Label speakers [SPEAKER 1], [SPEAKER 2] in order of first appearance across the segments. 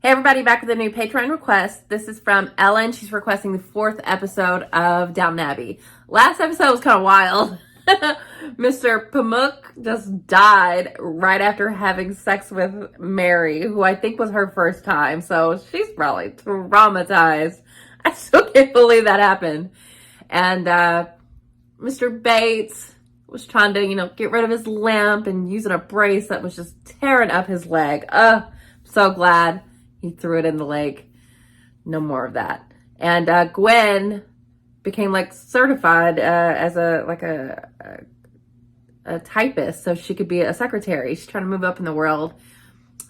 [SPEAKER 1] Hey everybody, back with a new Patreon request. This is from Ellen. She's requesting the 4th episode of Downton Abbey. Last episode was kind of wild. Mr. Pamuk just died right after having sex with Mary, who I think was her first time. So she's probably traumatized. I still can't believe that happened. And Mr. Bates was trying to, get rid of his limp and using a brace that was just tearing up his leg. So glad he threw it in the lake. No more of that. And Gwen became certified as a typist, so she could be a secretary. She's trying to move up in the world.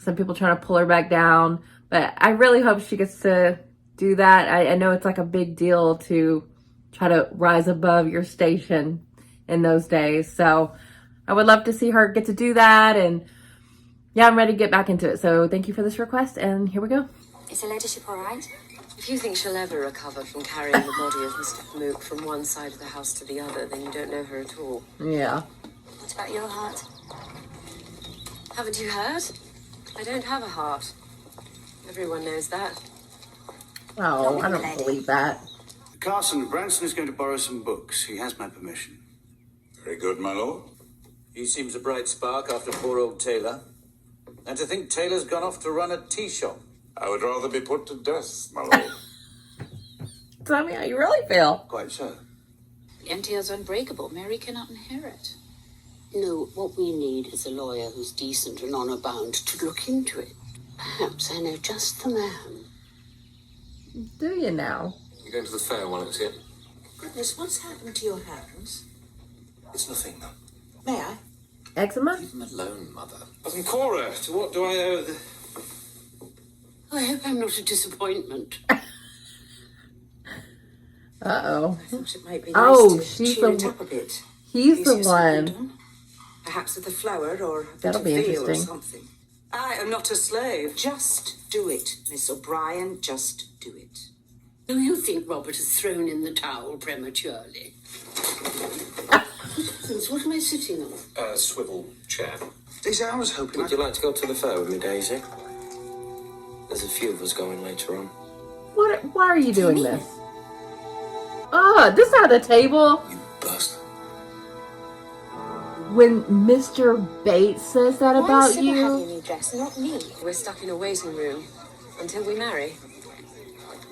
[SPEAKER 1] Some people trying to pull her back down, but I really hope she gets to do that. I know it's a big deal to try to rise above your station in those days. So I would love to see her get to do that. And yeah, I'm ready to get back into it. So thank you for this request, and here we go.
[SPEAKER 2] Is her ladyship all right? If you think she'll ever recover from carrying the body of Mr. Pamuk from one side of the house to the other, then you don't know her at all.
[SPEAKER 1] Yeah.
[SPEAKER 2] What about your heart? Haven't you heard? I don't have a heart. Everyone knows that.
[SPEAKER 1] Oh, I don't believe that.
[SPEAKER 3] Carson, Branson is going to borrow some books. He has my permission.
[SPEAKER 4] Very good, my lord. He seems a bright spark after poor old Taylor. And to think Taylor's gone off to run a tea shop.
[SPEAKER 5] I would rather be put to death, my lord.
[SPEAKER 1] Tell me how you really feel.
[SPEAKER 4] Quite so.
[SPEAKER 6] The entail's unbreakable. Mary cannot inherit.
[SPEAKER 7] No, what we need is a lawyer who's decent and honour bound to look into it. Perhaps I know just the man.
[SPEAKER 1] Do you now?
[SPEAKER 5] You're going to the fair while it's here?
[SPEAKER 7] Goodness, what's happened to your hands?
[SPEAKER 4] It's nothing, though.
[SPEAKER 7] May I?
[SPEAKER 1] Eczema?
[SPEAKER 4] Leave him alone, Mother.
[SPEAKER 3] And Cora, to what do I owe the...
[SPEAKER 7] I hope I'm not a disappointment.
[SPEAKER 1] Uh-oh.
[SPEAKER 2] I thought it might be
[SPEAKER 1] Oh,
[SPEAKER 2] nice to
[SPEAKER 1] she's
[SPEAKER 2] cheer
[SPEAKER 1] the
[SPEAKER 2] it up a bit.
[SPEAKER 1] He's the
[SPEAKER 2] Easier said than
[SPEAKER 1] one.
[SPEAKER 2] done. Perhaps with a flower or a
[SPEAKER 1] That'll
[SPEAKER 2] bit
[SPEAKER 1] be
[SPEAKER 2] of veal or
[SPEAKER 1] interesting.
[SPEAKER 2] something. I am not a slave. Just do it, Miss O'Brien. Just do it.
[SPEAKER 7] Do you think Robert has thrown in the towel prematurely? Since what am I sitting on?
[SPEAKER 5] A swivel chair.
[SPEAKER 3] Daisy, I was hoping...
[SPEAKER 8] Would you like to go to the fair with me, Daisy? There's a few of us going later on.
[SPEAKER 1] Why are you doing this? Oh, this side of the table?
[SPEAKER 8] You bastard.
[SPEAKER 1] When Mr. Bates says that about
[SPEAKER 2] Sybil
[SPEAKER 1] you?
[SPEAKER 2] having a new dress, not me. We're stuck in a waiting room until we marry.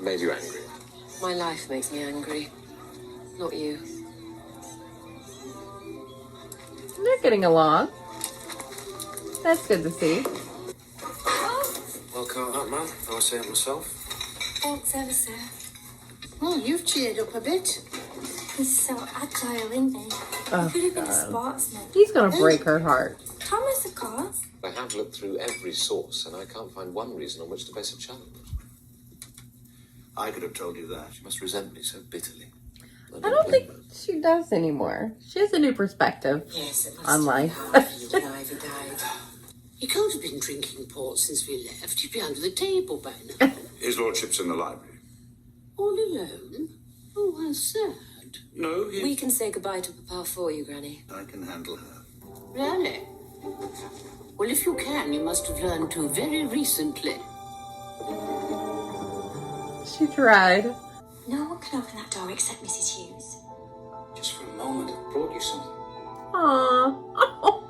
[SPEAKER 8] Made you angry.
[SPEAKER 2] My life makes me angry, not you.
[SPEAKER 1] They're getting along. That's good to see.
[SPEAKER 8] Well, can't that, man? I say it myself.
[SPEAKER 9] Thanks ever so.
[SPEAKER 7] Oh, you've cheered up a bit.
[SPEAKER 9] He's so agile, isn't he?
[SPEAKER 1] Oh,
[SPEAKER 9] He could have been a
[SPEAKER 1] God.
[SPEAKER 9] sportsman.
[SPEAKER 1] He's gonna break her heart.
[SPEAKER 9] Thomas, of course.
[SPEAKER 8] I have looked through every source, and I can't find one reason on which to base a challenge.
[SPEAKER 3] I could have told you that.
[SPEAKER 8] She must resent me so bitterly.
[SPEAKER 1] I don't think she does anymore. She has a new perspective
[SPEAKER 2] Yes, it must
[SPEAKER 1] on
[SPEAKER 2] have
[SPEAKER 1] life.
[SPEAKER 2] been hard for you when Ivy died.
[SPEAKER 7] He can't have been drinking port since we left. He'd be under the table by now.
[SPEAKER 5] His lordship's in the library.
[SPEAKER 7] All alone? Oh, how sad.
[SPEAKER 3] No,
[SPEAKER 2] We can say goodbye to Papa for you, Granny.
[SPEAKER 3] I can handle her.
[SPEAKER 7] Really? Well, if you can, you must have learned to very recently.
[SPEAKER 1] She tried.
[SPEAKER 9] No one can open that door except Mrs. Hughes.
[SPEAKER 4] Just for a moment, I brought you something.
[SPEAKER 1] Aww.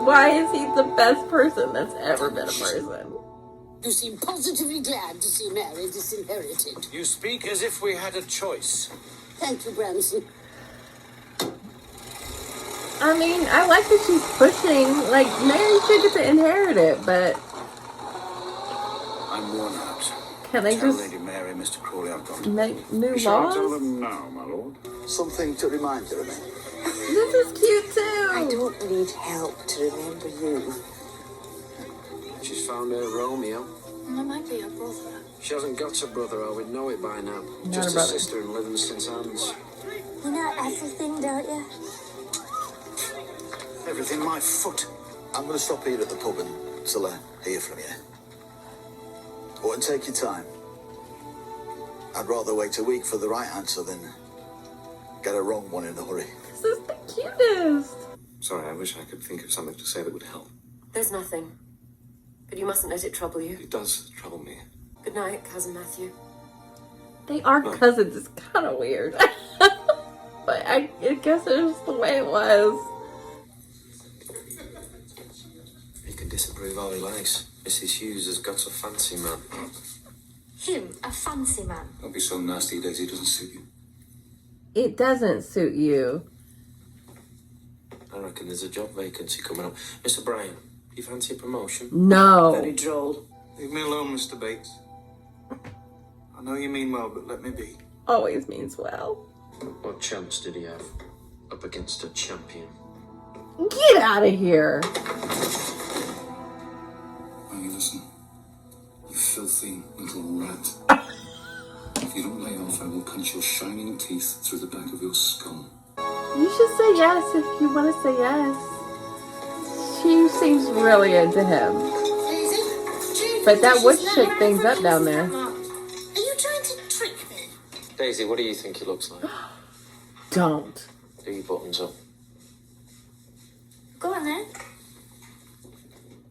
[SPEAKER 1] Why is he the best person that's ever been a person?
[SPEAKER 7] You seem positively glad to see Mary disinherited.
[SPEAKER 4] You speak as if we had a choice.
[SPEAKER 7] Thank you, Branson.
[SPEAKER 1] I mean, I like that she's pushing. Mary should get to inherit it, but
[SPEAKER 3] I'm worn out.
[SPEAKER 1] can they
[SPEAKER 3] Tell
[SPEAKER 1] just
[SPEAKER 3] Lady Mary, Mr. Crawley, I've got...
[SPEAKER 1] make new
[SPEAKER 5] We shall tell
[SPEAKER 1] laws?
[SPEAKER 5] them now, my lord.
[SPEAKER 3] Something to remind her of me.
[SPEAKER 1] This is cute
[SPEAKER 2] I
[SPEAKER 1] too.
[SPEAKER 2] don't need help to remember you.
[SPEAKER 8] She's found her Romeo.
[SPEAKER 9] That might be your brother.
[SPEAKER 8] She hasn't got a brother, I would know it by now.
[SPEAKER 1] Not
[SPEAKER 8] Just
[SPEAKER 1] a
[SPEAKER 8] a
[SPEAKER 1] brother.
[SPEAKER 8] sister in Livingston's hands.
[SPEAKER 9] You know everything, don't you?
[SPEAKER 3] Everything my foot. I'm going to stop here at the pub until I hear from you. Go and take your time. I'd rather wait a week for the right answer than get a wrong one in a hurry.
[SPEAKER 1] This is the cutest.
[SPEAKER 8] Sorry, I wish I could think of something to say that would help.
[SPEAKER 2] There's nothing. But you mustn't let it trouble you.
[SPEAKER 5] It does trouble me.
[SPEAKER 2] Good night, Cousin Matthew.
[SPEAKER 1] They are cousins. It's kind of weird. But I guess it was the way it was.
[SPEAKER 8] He can disapprove all he likes. Mrs. Hughes has got a fancy man.
[SPEAKER 9] Him, a fancy man.
[SPEAKER 5] Don't be so nasty, Daisy. It doesn't suit you.
[SPEAKER 1] It doesn't suit you.
[SPEAKER 8] I reckon there's a job vacancy coming up. Mr. Bryan, do you fancy a promotion?
[SPEAKER 1] No.
[SPEAKER 7] Very droll.
[SPEAKER 4] Leave me alone, Mr. Bates. I know you mean well, but let me be.
[SPEAKER 1] Always means well.
[SPEAKER 8] What chance did he have up against a champion?
[SPEAKER 1] Get out of here.
[SPEAKER 5] Maggie, listen. You filthy little rat. If you don't lay off, I will punch your shining teeth through the back of your skull.
[SPEAKER 1] You should say yes if you want to say yes. She seems really into him. But that would shake things up down there.
[SPEAKER 9] Are you trying to trick me?
[SPEAKER 8] Daisy, what do you think he looks like?
[SPEAKER 1] Don't.
[SPEAKER 8] Do your buttons up.
[SPEAKER 9] Go on then.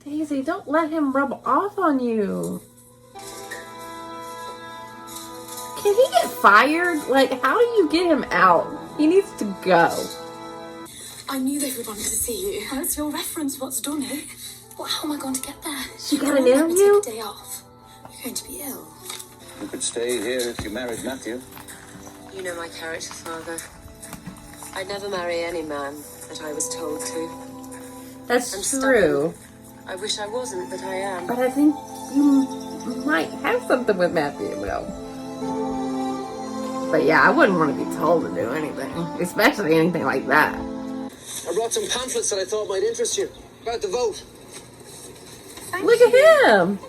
[SPEAKER 1] Daisy, don't let him rub off on you. Can he get fired? Like, how do you get him out? He needs to go.
[SPEAKER 9] I knew they would want to see you. That's your reference. What's done it? Well, how am I going to get there?
[SPEAKER 1] She got
[SPEAKER 9] They
[SPEAKER 1] an
[SPEAKER 9] won't let me
[SPEAKER 1] interview?
[SPEAKER 9] take a day off. You're going to be ill.
[SPEAKER 4] You could stay here if you married Matthew.
[SPEAKER 2] You know my character, Father. I'd never marry any man that I was told to.
[SPEAKER 1] That's
[SPEAKER 2] I'm
[SPEAKER 1] true.
[SPEAKER 2] I wish I wasn't, but I am.
[SPEAKER 1] But I think you might have something with Matthew, though. But yeah, I wouldn't want to be told to do anything. Especially anything like that.
[SPEAKER 8] I brought some pamphlets that I thought might interest you about the vote.
[SPEAKER 1] Look at him.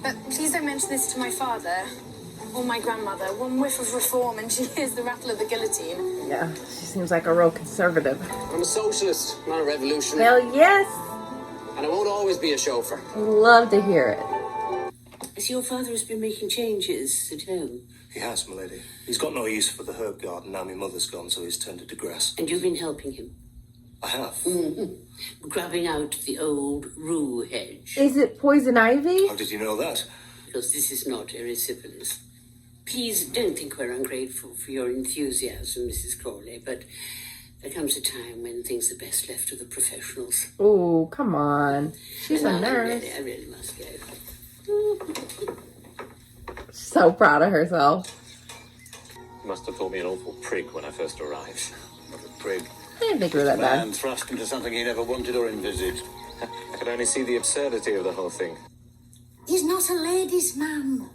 [SPEAKER 9] But please don't mention this to my father or my grandmother. One whiff of reform and she hears the rattle of the guillotine.
[SPEAKER 1] Yeah, she seems like a real conservative.
[SPEAKER 8] I'm a socialist, not a revolutionary.
[SPEAKER 1] Hell yes.
[SPEAKER 8] And I won't always be a chauffeur.
[SPEAKER 1] Love to hear it.
[SPEAKER 7] As your father has been making changes at home,
[SPEAKER 10] He has, my lady. He's got no use for the herb garden. Now my mother's gone, so he's turned it to grass.
[SPEAKER 7] and you've been helping him,
[SPEAKER 10] I have.
[SPEAKER 7] grabbing out the old rue hedge.
[SPEAKER 1] Is it poison ivy?
[SPEAKER 10] How did you know that?
[SPEAKER 7] Because this is not erysipelas. Please don't think we're ungrateful for your enthusiasm, Mrs. Crawley, but there comes a time when things are best left to the professionals.
[SPEAKER 1] Oh, come on. She's a
[SPEAKER 7] And
[SPEAKER 1] nurse.
[SPEAKER 7] I really must go.
[SPEAKER 1] So proud of herself.
[SPEAKER 5] You must have thought me an awful prig when I first arrived.
[SPEAKER 4] Not a prig.
[SPEAKER 1] I didn't think we were that
[SPEAKER 4] Man
[SPEAKER 1] bad.
[SPEAKER 4] thrust into something he never wanted or envisaged.
[SPEAKER 5] I could only see the absurdity of the whole thing.
[SPEAKER 9] He's not a ladies' man.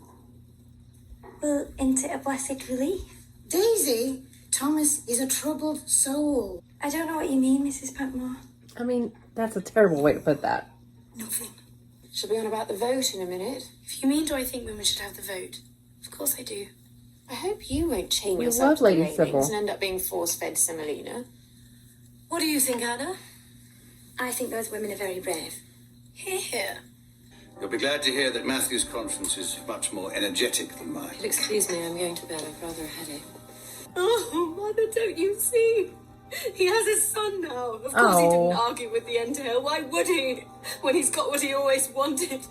[SPEAKER 9] Well, isn't it a blessed relief?
[SPEAKER 11] Daisy, Thomas is a troubled soul.
[SPEAKER 9] I don't know what you mean, Mrs. Patmore.
[SPEAKER 1] I mean, that's a terrible way to put that.
[SPEAKER 9] Nothing.
[SPEAKER 6] She'll be on about the vote in a minute.
[SPEAKER 9] If you mean, do I think women should have the vote? Of course I do.
[SPEAKER 6] I hope you won't chain
[SPEAKER 1] We
[SPEAKER 6] yourself
[SPEAKER 1] love
[SPEAKER 6] to the
[SPEAKER 1] Lady
[SPEAKER 6] railings
[SPEAKER 1] Sybil.
[SPEAKER 6] and end up being force-fed Semolina.
[SPEAKER 9] What do you think, Anna? I think those women are very brave.
[SPEAKER 6] Here.
[SPEAKER 4] You'll be glad to hear that Matthew's conscience is much more energetic than mine.
[SPEAKER 2] If you'll excuse me, I'm going to bed. I've rather a headache.
[SPEAKER 9] Oh, Mother, don't you see? He has a son now. Of course he
[SPEAKER 1] Oh.
[SPEAKER 9] didn't argue with the entail. Why would he? When he's got what he always wanted.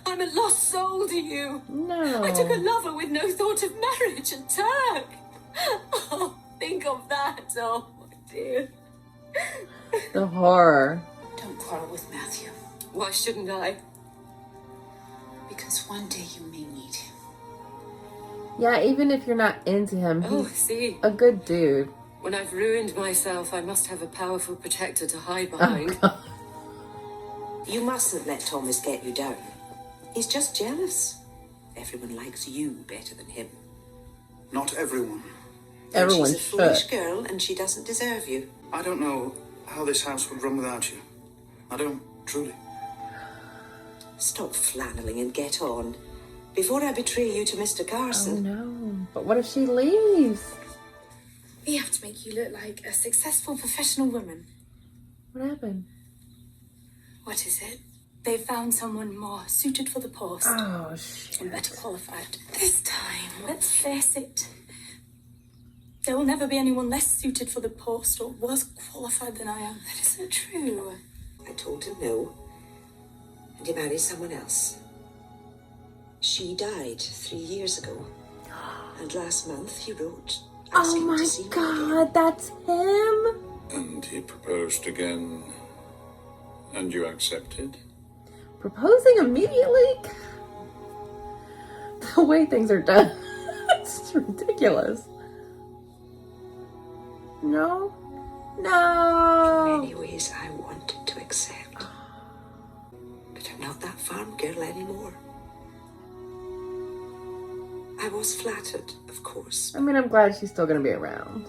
[SPEAKER 9] I'm a lost soul to you.
[SPEAKER 1] No.
[SPEAKER 9] I took a lover with no thought of marriage, a Turk. Oh, think of that. Oh, my dear.
[SPEAKER 1] The horror.
[SPEAKER 6] Don't quarrel with Matthew,
[SPEAKER 2] Why shouldn't I?
[SPEAKER 6] because one day you may need him.
[SPEAKER 1] Yeah, even if you're not into him,
[SPEAKER 2] Oh,
[SPEAKER 1] he's
[SPEAKER 2] see.
[SPEAKER 1] a good dude.
[SPEAKER 2] When I've ruined myself, I must have a powerful protector to hide
[SPEAKER 1] Oh,
[SPEAKER 2] behind.
[SPEAKER 11] You mustn't let Thomas get you down. He's just jealous. Everyone likes you better than him.
[SPEAKER 3] Not everyone.
[SPEAKER 1] Everyone
[SPEAKER 11] She's a foolish
[SPEAKER 1] should.
[SPEAKER 11] girl, and she doesn't deserve you.
[SPEAKER 3] I don't know how this house would run without you. I don't, truly.
[SPEAKER 11] Stop flanneling and get on. Before I betray you to Mr.
[SPEAKER 1] Oh
[SPEAKER 11] Carson.
[SPEAKER 1] no. But what if she leaves?
[SPEAKER 9] We have to make you look like a successful professional woman.
[SPEAKER 1] What happened?
[SPEAKER 9] What is it? They found someone more suited for the post
[SPEAKER 1] Oh, shit.
[SPEAKER 9] and better qualified. This time, let's face it, there will never be anyone less suited for the post or worse qualified than I am. That isn't true.
[SPEAKER 11] I told him no, and he married someone else. She died 3 years ago, and last month he wrote
[SPEAKER 1] Oh
[SPEAKER 11] asking
[SPEAKER 1] my
[SPEAKER 11] to see me
[SPEAKER 1] God,
[SPEAKER 11] again.
[SPEAKER 1] that's him?
[SPEAKER 5] And he proposed again, and you accepted?
[SPEAKER 1] Proposing immediately? The way things are done. It's ridiculous. No? No.
[SPEAKER 11] In many ways, I wanted to accept. But I'm not that farm girl anymore. I was flattered, of course.
[SPEAKER 1] I mean, I'm glad she's still going to be around.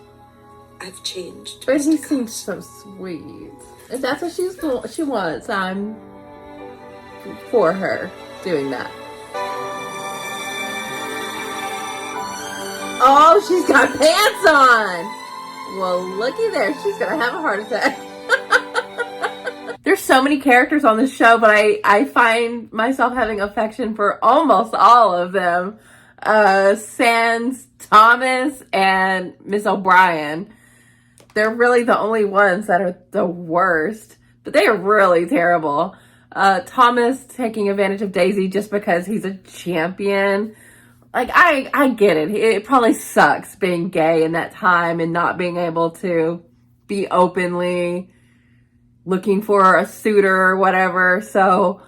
[SPEAKER 11] I've changed.
[SPEAKER 1] But he
[SPEAKER 11] Mr.
[SPEAKER 1] seems so sweet. If that's what she wants, I'm for her doing that. Oh, she's got pants on! Well, looky there. She's going to have a heart attack. There's so many characters on this show, but I find myself having affection for almost all of them. Sans Thomas and Miss O'Brien. They're really the only ones that are the worst, but they are really terrible. Thomas taking advantage of Daisy just because he's a champion. Like, I get it. It probably sucks being gay in that time and not being able to be openly looking for a suitor or whatever. So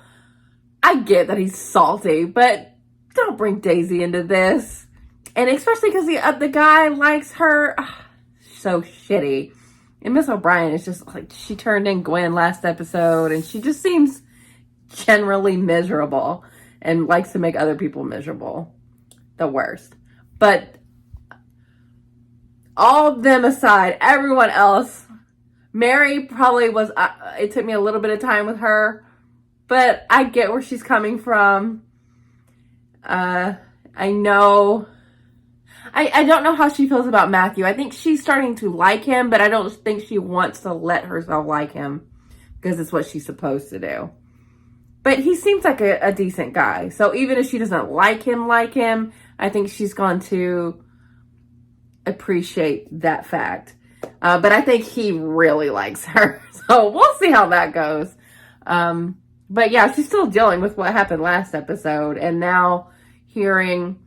[SPEAKER 1] I get that he's salty, but don't bring Daisy into this. And especially because the guy likes her. So shitty. And Miss O'Brien is just like, she turned in Gwen last episode and she just seems generally miserable and likes to make other people miserable. The worst. But all of them aside, everyone else, Mary probably was, it took me a little bit of time with her, but I get where she's coming from. I know, I don't know how she feels about Matthew. I think she's starting to like him, but I don't think she wants to let herself like him because it's what she's supposed to do. But he seems like a decent guy. So even if she doesn't like him, I think she's going to appreciate that fact. But I think he really likes her. So we'll see how that goes. But yeah, she's still dealing with what happened last episode. And now hearing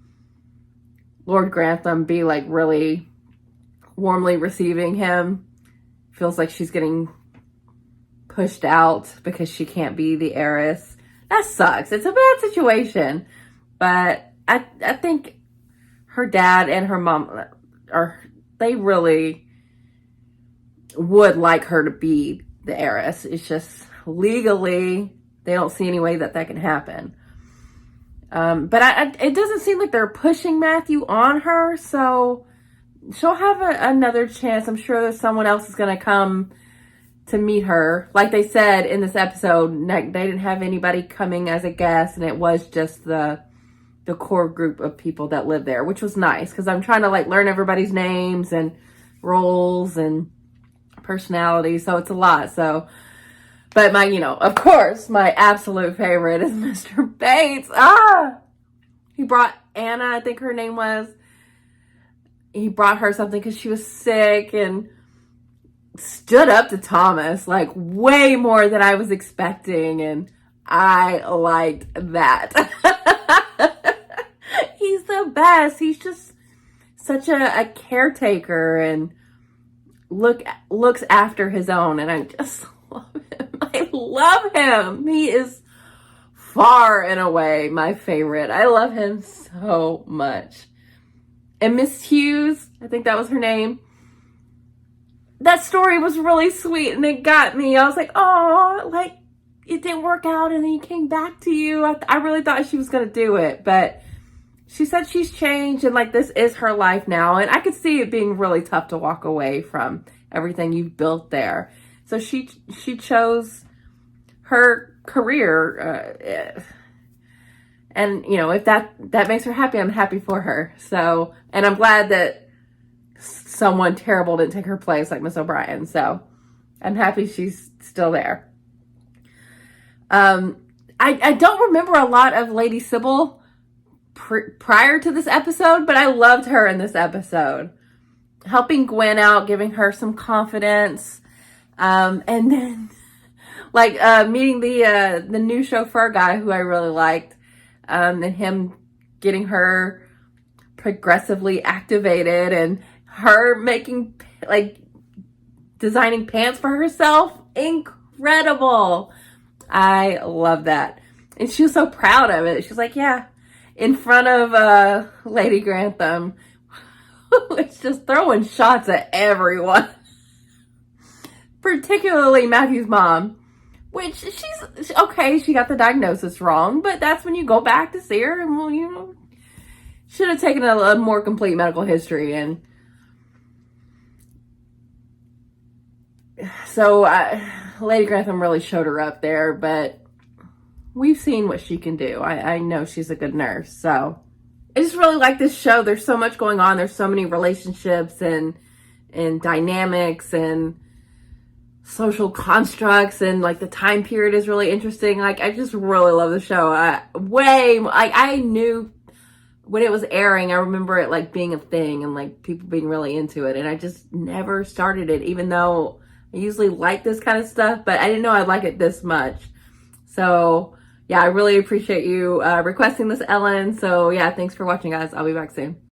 [SPEAKER 1] Lord Grantham be like really warmly receiving him, feels like she's getting pushed out because she can't be the heiress. That sucks. It's a bad situation. But I think her dad and her mom they really would like her to be the heiress. It's just legally, they don't see any way that can happen. But it doesn't seem like they're pushing Matthew on her, so she'll have another chance. I'm sure there's someone else is going to come to meet her. Like they said in this episode, they didn't have anybody coming as a guest, and it was just the core group of people that live there, which was nice because I'm trying to like learn everybody's names and roles and personalities, so it's a lot. So, but of course, my absolute favorite is Mr. Bates. He brought Anna, I think her name was. He brought her something because she was sick and stood up to Thomas like way more than I was expecting, and I liked that. He's the best. He's just such a caretaker and looks after his own, and I just love him. I love him. He is far and away my favorite. I love him so much. And Miss Hughes, I think that was her name. That story was really sweet and it got me. I was like, oh, like it didn't work out and then he came back to you. I really thought she was going to do it, but she said she's changed and like this is her life now. And I could see it being really tough to walk away from everything you've built there. So she chose her career. And if that makes her happy, I'm happy for her. So, and I'm glad that someone terrible didn't take her place like Miss O'Brien. So I'm happy she's still there. I don't remember a lot of Lady Sybil prior to this episode, but I loved her in this episode. Helping Gwen out, giving her some confidence. And then Like meeting the new chauffeur guy who I really liked, and him getting her progressively activated, and her making, like, designing pants for herself. Incredible. I love that. And she was so proud of it. She's like, yeah, in front of Lady Grantham, it's just throwing shots at everyone. Particularly Matthew's mom, which she's okay, she got the diagnosis wrong, but that's when you go back to see her, and well, you know, should have taken a more complete medical history. And so Lady Grantham really showed her up there, but we've seen what she can do. I know she's a good nurse. So I just really like this show. There's so much going on. There's so many relationships and dynamics and social constructs, and like the time period is really interesting. Like, I just really love the show. I knew when it was airing, I remember it like being a thing and like people being really into it, and I just never started it, even though I usually like this kind of stuff, but I didn't know I'd like it this much. So yeah, I really appreciate you requesting this, Ellen. So yeah, thanks for watching, guys. I'll be back soon.